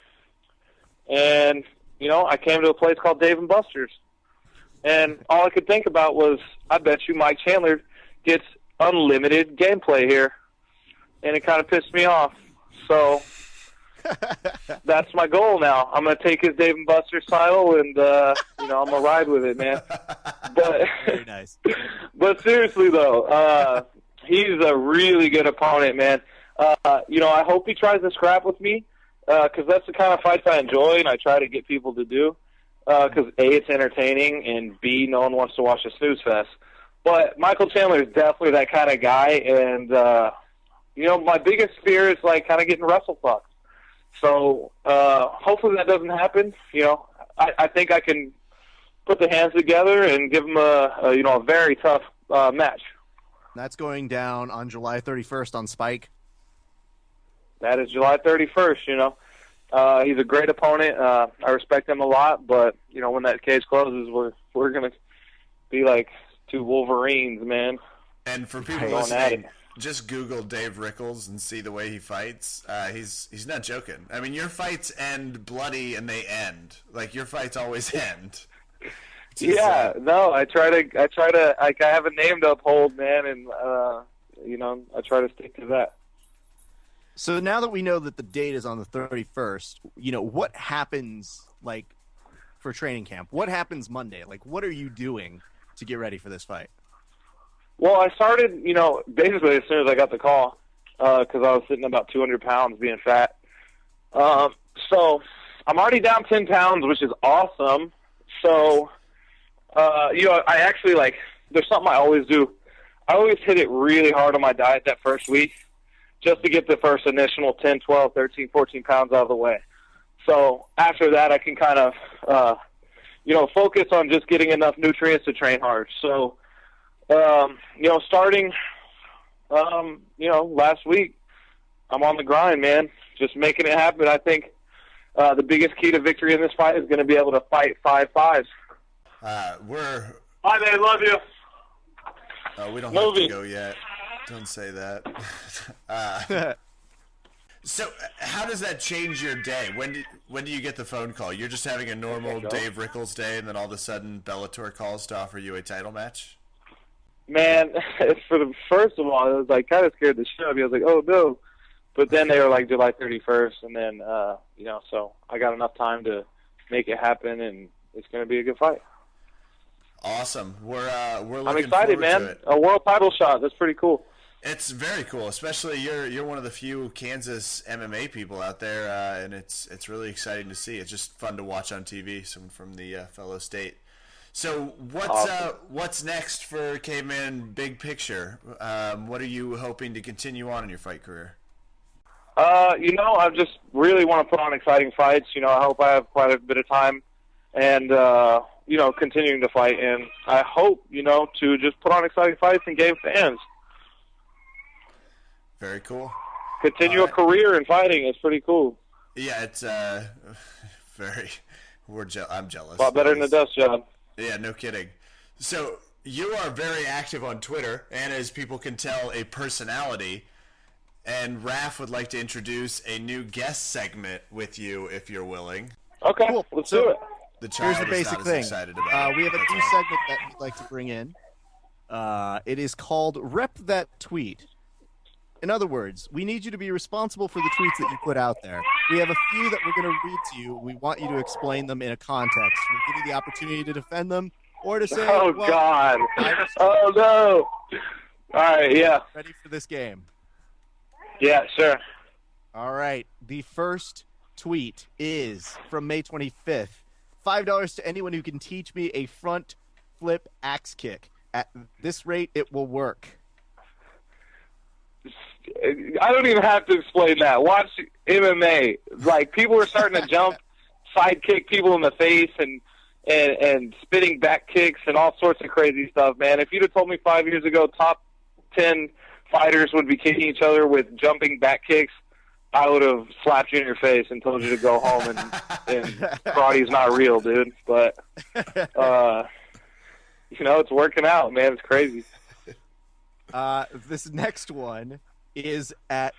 and, I came to a place called Dave & Buster's. And all I could think about was, I bet you Mike Chandler gets unlimited gameplay here. And it kind of pissed me off. So that's my goal now. I'm going to take his Dave & Buster's title, and, I'm going to ride with it, man. But, very nice. But seriously, though, he's a really good opponent, man. I hope he tries to scrap with me, because that's the kind of fights I enjoy and I try to get people to do. Because, A, it's entertaining, and, B, no one wants to watch a snooze fest. But Michael Chandler is definitely that kind of guy, and, my biggest fear is, like, kind of getting wrestle fucked. So, hopefully that doesn't happen. I think I can put the hands together and give him a very tough match. That's going down on July 31st on Spike. That is July 31st, He's a great opponent. I respect him a lot, but, when that cage closes, we're going to be like two Wolverines, man. And for people listening, just Google Dave Rickels and see the way he fights. He's not joking. I mean, your fights end bloody and they end. Like, your fights always end. Yeah, no, I have a name to uphold, man, and, I try to stick to that. So now that we know that the date is on the 31st, what happens, like, for training camp? What happens Monday? Like, what are you doing to get ready for this fight? Well, I started, basically as soon as I got the call, because I was sitting about 200 pounds being fat. So I'm already down 10 pounds, which is awesome. So, I actually, like, there's something I always do. I always hit it really hard on my diet that first week, just to get the first initial 10, 12, 13, 14 pounds out of the way. So after that, I can kind of, focus on just getting enough nutrients to train hard. So, starting, last week, I'm on the grind, man, just making it happen. I think the biggest key to victory in this fight is going to be able to fight 5-5s. Bye, man. Love you. We don't have to go yet. Don't say that. So how does that change your day? When do you get the phone call? You're just having a normal Dave Rickels day, and then all of a sudden Bellator calls to offer you a title match? Man, first of all, it was kind of scared the shit out of me. I was like, oh no. But then they were like July 31st, and then, so I got enough time to make it happen, and it's going to be a good fight. Awesome. We're looking I'm excited, man. to it. A world title shot. That's pretty cool. It's very cool, especially you're one of the few Kansas MMA people out there, and it's really exciting to see. It's just fun to watch on TV, someone from the fellow state. So what's next for Caveman big picture? What are you hoping to continue on in your fight career? I just really want to put on exciting fights. I hope I have quite a bit of time and, continuing to fight. And I hope, to just put on exciting fights and gain fans. Very cool. Continue a career in fighting. It's pretty cool. Yeah, it's very. I'm jealous. A lot better than the desk job. Yeah, no kidding. So you are very active on Twitter, and as people can tell, a personality. And Raf would like to introduce a new guest segment with you, if you're willing. Okay, cool. Let's do it. Here's the basic thing. We have a new segment that we'd like to bring in. It is called Rep That Tweet. In other words, we need you to be responsible for the tweets that you put out there. We have a few that we're going to read to you. We want you to explain them in a context. We'll give you the opportunity to defend them or to say, God. Oh, no. All right, yeah. Ready for this game? Yeah, sure. All right. The first tweet is from May 25th. $5 to anyone who can teach me a front flip axe kick. At this rate, it will work. I don't even have to explain that. Watch MMA. People are starting to jump, side kick people in the face, and spinning back kicks and all sorts of crazy stuff, man. If you'd have told me 5 years ago top 10 fighters would be kicking each other with jumping back kicks, I would have slapped you in your face and told you to go home and karate's not real, dude. But, it's working out, man. It's crazy. This next one is at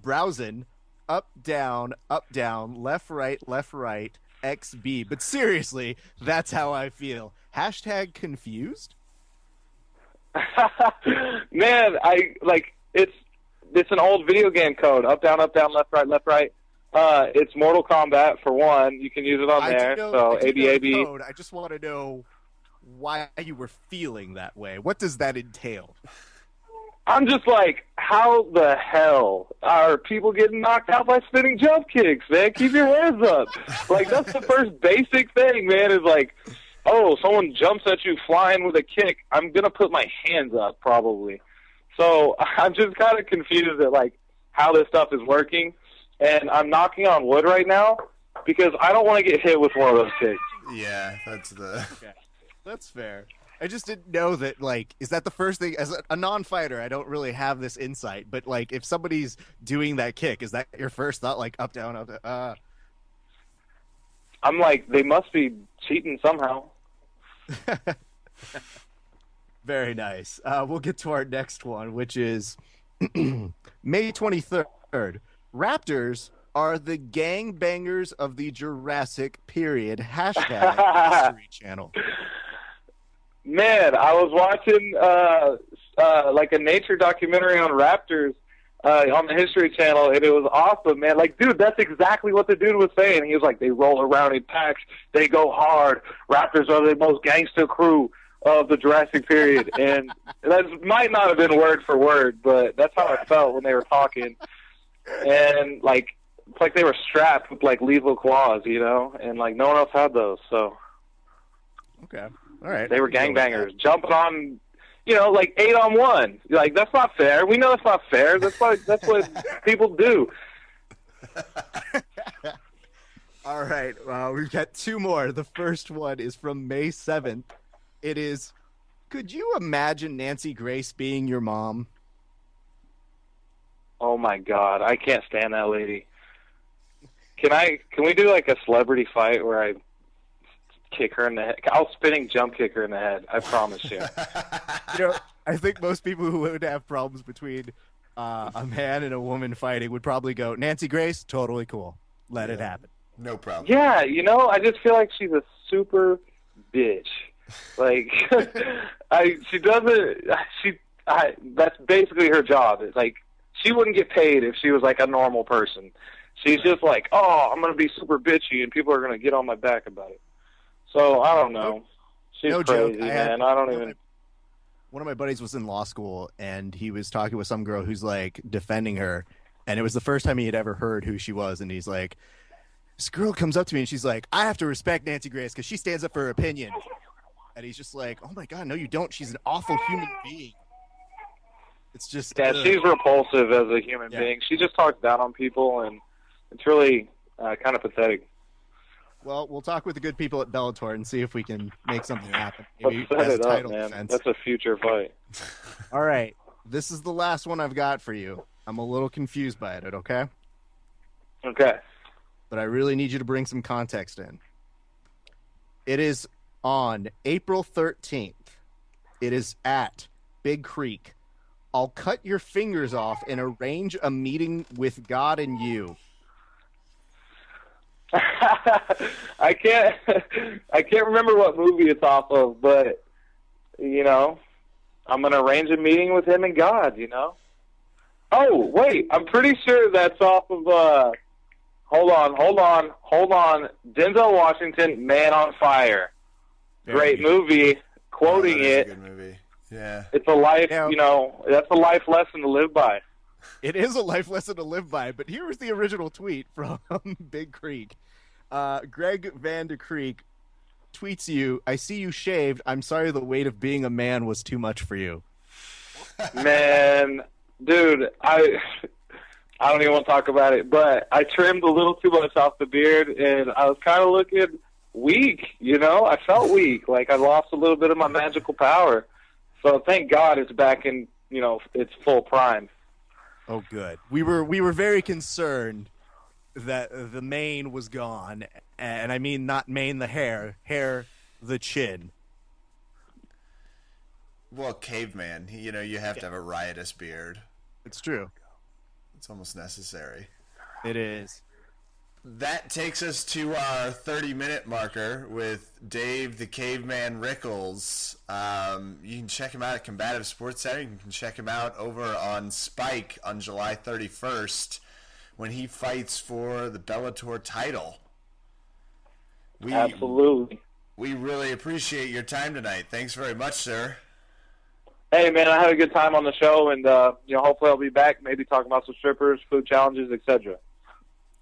browsing up, down, left, right, XB. But seriously, that's how I feel. # confused? Man, it's an old video game code. Up, down, left, right. It's Mortal Kombat for one. You can use it on there. So ABAB. I just want to know why you were feeling that way. What does that entail? I'm just how the hell are people getting knocked out by spinning jump kicks, man? Keep your hands up. That's the first basic thing, man, is someone jumps at you flying with a kick. I'm going to put my hands up, probably. So I'm just kind of confused at, how this stuff is working. And I'm knocking on wood right now because I don't want to get hit with one of those kicks. Yeah, that's the... Okay. That's fair. I just didn't know that, is that the first thing? As a non-fighter, I don't really have this insight. But, if somebody's doing that kick, is that your first thought, up, down, up, down? I'm they must be cheating somehow. Very nice. We'll get to our next one, which is May 23rd. Raptors are the gangbangers of the Jurassic period. # History Channel. Man, I was watching a nature documentary on raptors on the History Channel, and it was awesome, man. Dude, that's exactly what the dude was saying. He was they roll around in packs, they go hard. Raptors are the most gangster crew of the Jurassic period, and that might not have been word for word, but that's how I felt when they were talking. And it's they were strapped with lethal claws, and no one else had those. So okay. All right. They were gangbangers, jumping on, 8-on-1. That's not fair. We know that's not fair. That's what people do. All right, we've got two more. The first one is from May 7th. It is, could you imagine Nancy Grace being your mom? Oh my God, I can't stand that lady. Can we do like a celebrity fight where I kick her in the head? I'll spinning jump kick her in the head. I promise you. I think most people who would have problems between a man and a woman fighting would probably go, Nancy Grace, totally cool. Let it happen. No problem. Yeah, I just feel like she's a super bitch. Like, that's basically her job. It's like, she wouldn't get paid if she was like a normal person. She's just like, oh, I'm going to be super bitchy and people are going to get on my back about it. So, I don't know. She's crazy, man. I don't even... One of my buddies was in law school, and he was talking with some girl who's, like, defending her, and it was the first time he had ever heard who she was, and he's like, this girl comes up to me, and she's like, I have to respect Nancy Grace because she stands up for her opinion. And he's just like, oh, my God, no, you don't. She's an awful human being. It's just... Yeah, she's repulsive as a human being. She just talks down on people, and it's really kind of pathetic. Well, we'll talk with the good people at Bellator and see if we can make something happen. Maybe Let's set it up, man. Defense. That's a future fight. All right. This is the last one I've got for you. I'm a little confused by it, okay? Okay. But I really need you to bring some context in. It is on April 13th. It is at Big Creek. I'll cut your fingers off and arrange a meeting with God and you. I can't remember what movie it's off of, but I'm gonna arrange a meeting with him and God. Oh wait, I'm pretty sure that's off of hold on. Denzel Washington, Man on Fire. Great movie. Quoting it. A good movie. Yeah. It's a life. That's a life lesson to live by. It is a life lesson to live by, but here was the original tweet from Big Creek. Greg Van de Creek tweets you, I see you shaved. I'm sorry the weight of being a man was too much for you. Man, dude, I don't even want to talk about it, but I trimmed a little too much off the beard, and I was kind of looking weak, I felt weak, like I lost a little bit of my magical power. So thank God it's back in, its full prime. Oh, good. We were very concerned that the mane was gone, and I mean not mane the hair, the chin. Well, Caveman, you have to have a riotous beard. It's true. It's almost necessary. It is. That takes us to our 30-minute marker with Dave the Caveman Rickels. You can check him out at Combative Sports Center. You can check him out over on Spike on July 31st when he fights for the Bellator title. Absolutely. We really appreciate your time tonight. Thanks very much, sir. Hey, man, I had a good time on the show, and hopefully I'll be back, maybe talking about some strippers, food challenges, etc.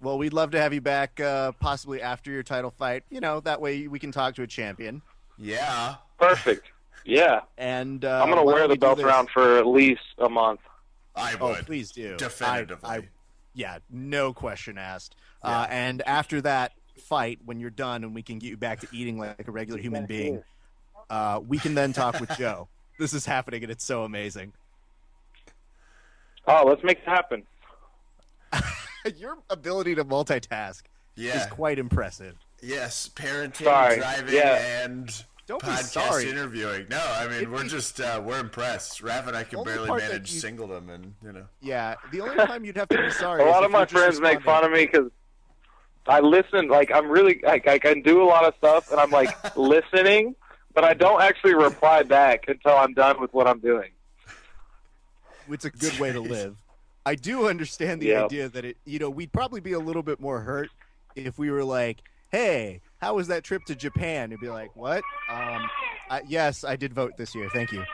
Well, we'd love to have you back possibly after your title fight. That way we can talk to a champion. Yeah. Perfect. Yeah. And I'm going to wear the belt around for at least a month. I would. Oh, please do. Definitively. Yeah, no question asked. Yeah. And after that fight, when you're done and we can get you back to eating like a regular human being, we can then talk with Joe. This is happening, and it's so amazing. Oh, let's make it happen. Your ability to multitask is quite impressive. Yes, parenting, driving, and Don't podcast interviewing. No, I mean, we're just, we're impressed. Raf and I can barely manage singledom, and, Yeah, the only time you'd have to be sorry a lot of my friends make fun of me because I listen, I'm really, I can do a lot of stuff, and I'm, listening, but I don't actually reply back until I'm done with what I'm doing. It's a good way to live. I do understand the idea that we'd probably be a little bit more hurt if we were like, hey, how was that trip to Japan? You'd be like, what? Yes, I did vote this year. Thank you.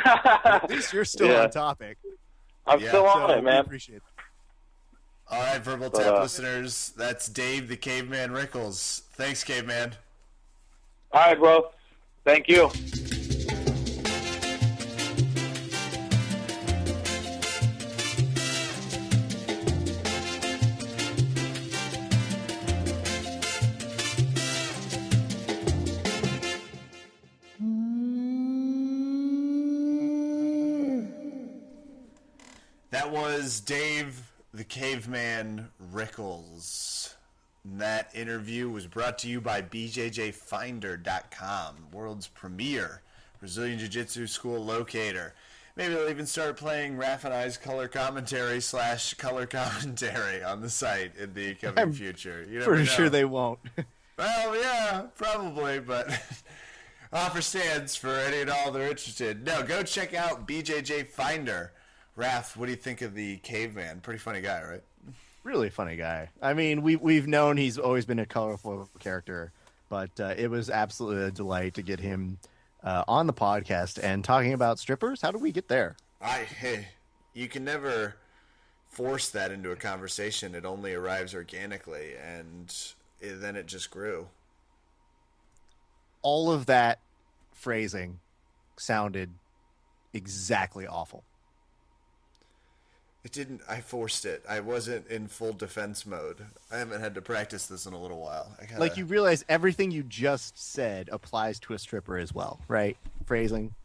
At least you're still on topic. I'm still on it, man. Appreciate it. All right, Verbal Tap listeners, that's Dave the Caveman Rickels. Thanks, Caveman. All right, bro. Thank you. That was Dave the Caveman Rickels. And that interview was brought to you by BJJFinder.com, world's premier Brazilian Jiu-Jitsu school locator. Maybe they'll even start playing Raf and I's color commentary on the site in the coming future. You never For know. sure they won't. Well, yeah, probably, but offer stands for any and all they're interested. No, go check out BJJ Finder. Raf, what do you think of the Caveman? Pretty funny guy, right? Really funny guy. I mean, we've known he's always been a colorful character, but it was absolutely a delight to get him on the podcast and talking about strippers. How did we get there? Hey, you can never force that into a conversation. It only arrives organically, and then it just grew. All of that phrasing sounded exactly awful. It didn't. I forced it. I wasn't in full defense mode. I haven't had to practice this in a little while. Like, you realize everything you just said applies to a stripper as well, right? Phrasing.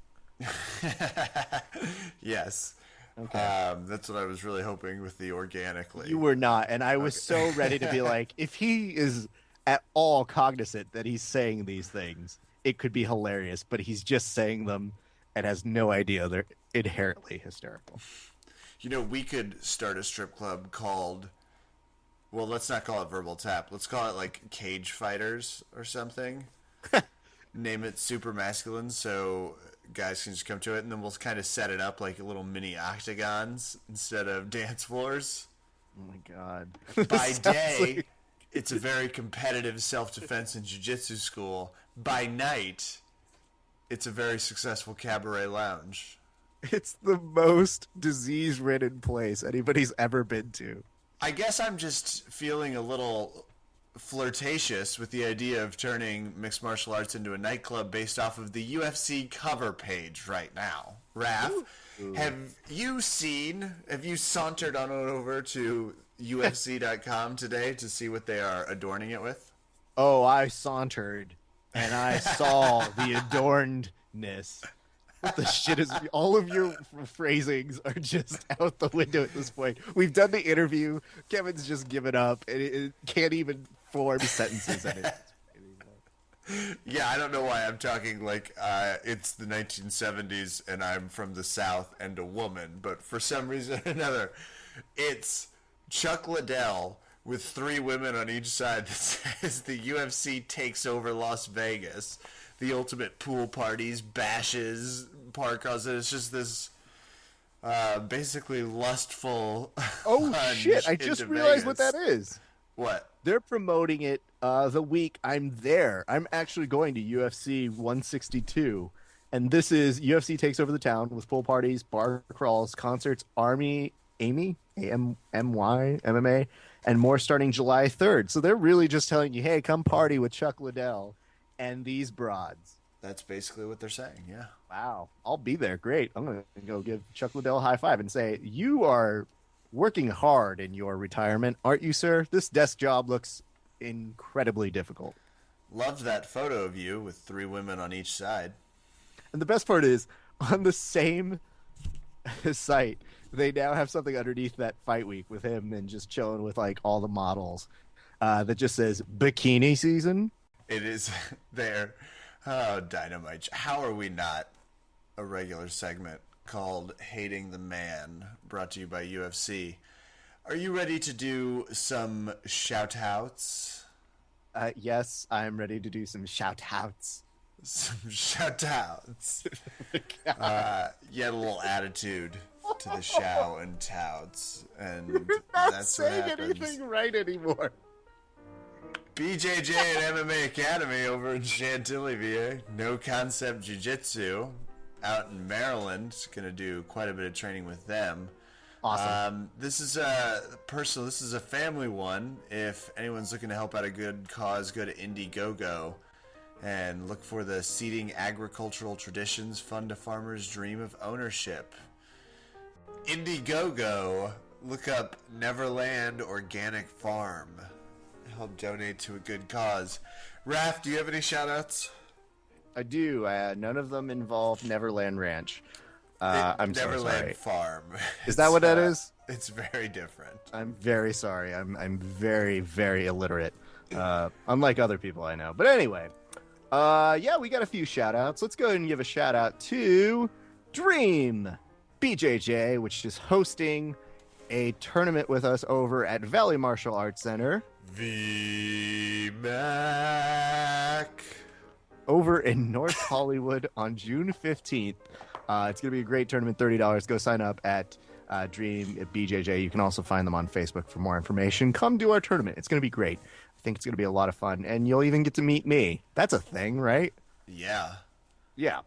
Yes. Okay. That's what I was really hoping with the organically. You were not, and I was so ready to be like, if he is at all cognizant that he's saying these things, it could be hilarious, but he's just saying them and has no idea they're inherently hysterical. You know, we could start a strip club called, well, let's not call it Verbal Tap. Let's call it, like, Cage Fighters or something. Name it Super Masculine so guys can just come to it, and then we'll kind of set it up like little mini octagons instead of dance floors. Oh, my God. By day, it's a very competitive self-defense and jiu-jitsu school. By night, it's a very successful cabaret lounge. It's the most disease-ridden place anybody's ever been to. I guess I'm just feeling a little flirtatious with the idea of turning mixed martial arts into a nightclub based off of the UFC cover page right now. Raf, have you sauntered on over to UFC.com today to see what they are adorning it with? Oh, I sauntered, and I saw the adornedness. What the shit is... All of your phrasings are just out the window at this point. We've done the interview. Kevin's just given up, and it can't even form sentences anymore. Yeah, I don't know why I'm talking like it's the 1970s and I'm from the South and a woman, but for some reason or another, it's Chuck Liddell with 3 women on each side that says the UFC takes over Las Vegas. The ultimate pool parties, bashes, park crawls. It's just this basically lustful. Oh, shit. I just realized what that is. What? They're promoting it the week I'm there. I'm actually going to UFC 162. And this is UFC takes over the town with pool parties, bar crawls, concerts, AMY, MMA, and more starting July 3rd. So they're really just telling you, hey, come party with Chuck Liddell and these broads. That's basically what they're saying, yeah. Wow. I'll be there. Great. I'm going to go give Chuck Liddell a high five and say, you are working hard in your retirement, aren't you, sir? This desk job looks incredibly difficult. Loved that photo of you with 3 women on each side. And the best part is, on the same site, they now have something underneath that fight week with him and just chilling with like all the models that just says bikini season. It is there. Oh, dynamite. How are we not a regular segment called Hating the Man, brought to you by UFC? Are you ready to do some shout-outs? Yes, I'm ready to do some shout-outs. Some shout-outs. You had a little attitude to the show and touts, and You're not that's saying what happens. anything right anymore. BJJ and MMA Academy over in Chantilly, VA. No Concept Jiu-Jitsu out in Maryland. Gonna do quite a bit of training with them. Awesome. This is a personal. This is a family one. If anyone's looking to help out a good cause, go to Indiegogo and look for the Seeding Agricultural Traditions Fund a Farmer's Dream of Ownership. Indiegogo. Look up Neverland Organic Farm. Help donate to a good cause. Raf, do you have any shout-outs? I do. None of them involve Neverland Ranch. I'm so Neverland sorry. Farm. Is that what that is? It's very different. I'm very sorry. I'm very, very illiterate. Unlike other people I know. But anyway, yeah, we got a few shout outs. Let's go ahead and give a shout out to Dream BJJ, which is hosting a tournament with us over at Valley Martial Arts Center. VMAC. Over in North Hollywood on June 15th. It's going to be a great tournament, $30. Go sign up at Dream at BJJ. You can also find them on Facebook for more information. Come do our tournament. It's going to be great. I think it's going to be a lot of fun, and you'll even get to meet me. That's a thing, right? Yeah. Yeah.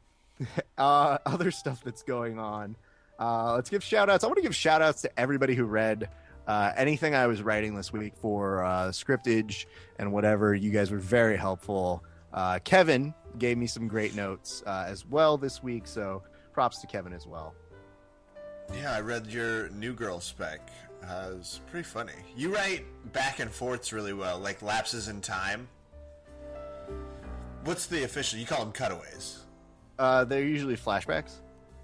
Other stuff that's going on. Let's give shout-outs. I want to give shout-outs to everybody who read anything I was writing this week for scriptage and whatever. You guys were very helpful. Kevin gave me some great notes as well this week, so props to Kevin as well. Yeah, I read your New Girl spec. It was pretty funny. You write back and forths really well, like lapses in time. What's the official? You call them cutaways. They're usually flashbacks.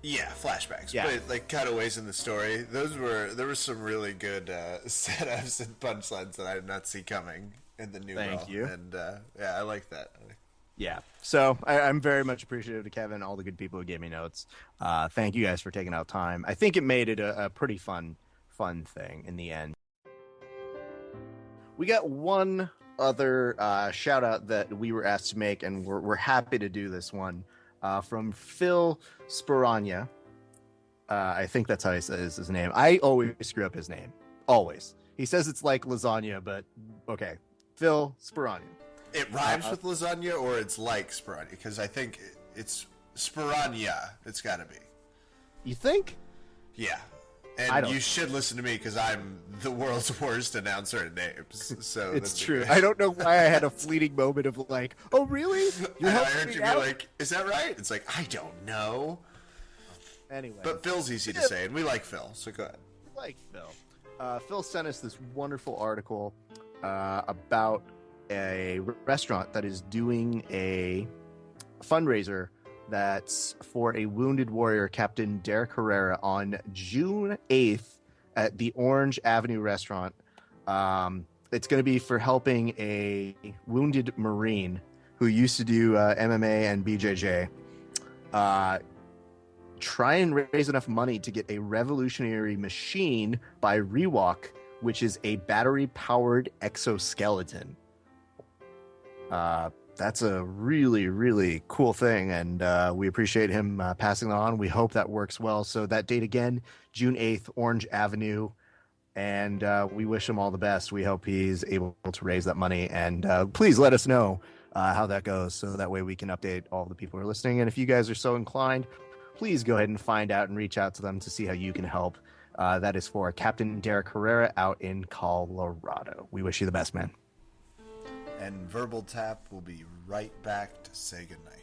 Yeah, flashbacks. Yeah. But like cutaways in the story. There were some really good setups and punchlines that I did not see coming in the New Girl. Thank you. And yeah, I like that. Yeah, so I'm very much appreciative to Kevin, all the good people who gave me notes. Thank you guys for taking out time. I think it made it a pretty fun thing in the end. We got one other shout out that we were asked to make, and we're happy to do this one from Phil Sperania. I think that's how he says his name. I always screw up his name. Always. He says it's like lasagna, but okay. Phil Sperania. It rhymes with lasagna, or it's like Sperania? Because I think it's Sperania. It's got to be. You think? Yeah. I And don't- you should listen to me because I'm the world's worst announcer at names. So It's that's true. okay. I don't know why I had a fleeting moment of like, oh, really? You're I helping heard me you be out? like, is that right? It's like, I don't know. Anyway. But Phil's easy to say, and we like Phil, so go ahead. Like Phil. Phil sent us this wonderful article about a restaurant that is doing a fundraiser that's for a wounded warrior, Captain Derek Herrera, on June 8th at the Orange Avenue restaurant. It's going to be for helping a wounded Marine who used to do MMA and BJJ try and raise enough money to get a revolutionary machine by Rewalk, which is a battery-powered exoskeleton. That's a really, really cool thing, and we appreciate him passing it on. We hope that works well. So that date again, June 8th, Orange Avenue, and we wish him all the best. We hope he's able to raise that money, and please let us know how that goes, so that way we can update all the people who are listening. And if you guys are so inclined, please go ahead and find out and reach out to them to see how you can help. That is for Captain Derek Herrera out in Colorado. We wish you the best, man. And Verbal Tap will be right back to say goodnight.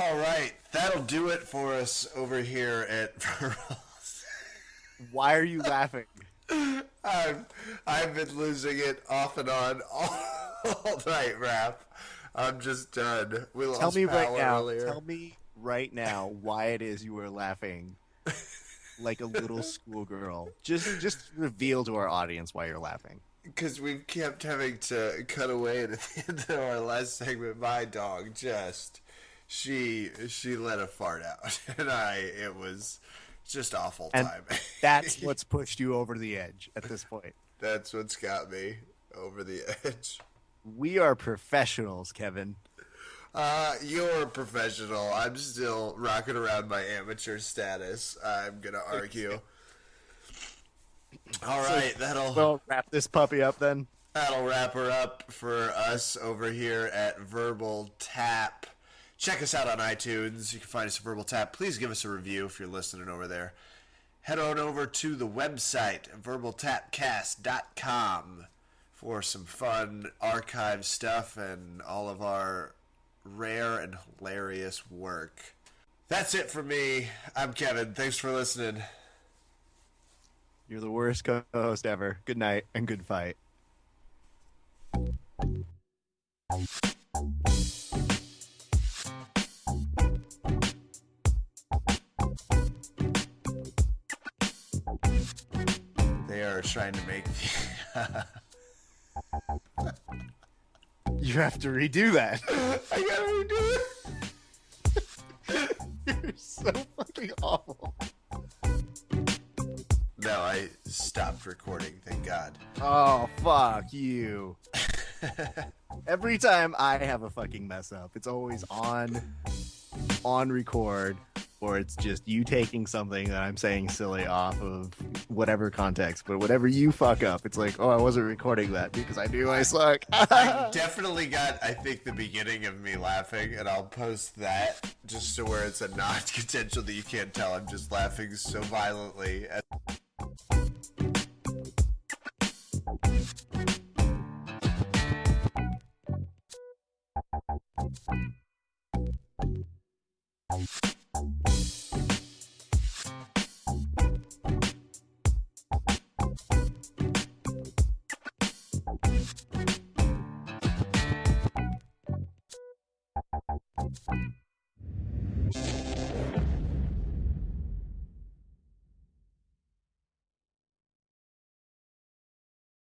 All right, that'll do it for us over here at Verbal. Why are you laughing? I've been losing it off and on all night, Raf. I'm just done. We lost Tell me right power now. earlier. Tell me right now why it is you were laughing like a little schoolgirl. Just reveal to our audience why you're laughing. Because we've kept having to cut away, and at the end of our last segment, my dog she let a fart out, and it was just awful And timing. that's what's pushed you over the edge at this point. That's what's got me over the edge. We are professionals, Kevin. You're a professional. I'm still rocking around my amateur status. I'm gonna argue. All right, We'll wrap this puppy up then. that'll wrap her up for us over here at Verbal Tap. Check us out on iTunes. You can find us at Verbal Tap. Please give us a review if you're listening over there. Head on over to the website, VerbalTapCast.com, for some fun archive stuff and all of our rare and hilarious work. That's it for me. I'm Kevin. Thanks for listening. You're the worst co-host ever. Good night and good fight. They are trying to make You have to redo that. I gotta redo it. You're so fucking awful. No, I stopped recording, thank God. Oh, fuck you. Every time I have a fucking mess up, it's always on record, or it's just you taking something that I'm saying silly off of whatever context. But whatever you fuck up, it's like, oh, I wasn't recording that because I knew I suck. I definitely got, I think, the beginning of me laughing, and I'll post that just to where it's a non-potential that you can't tell. I'm just laughing so violently at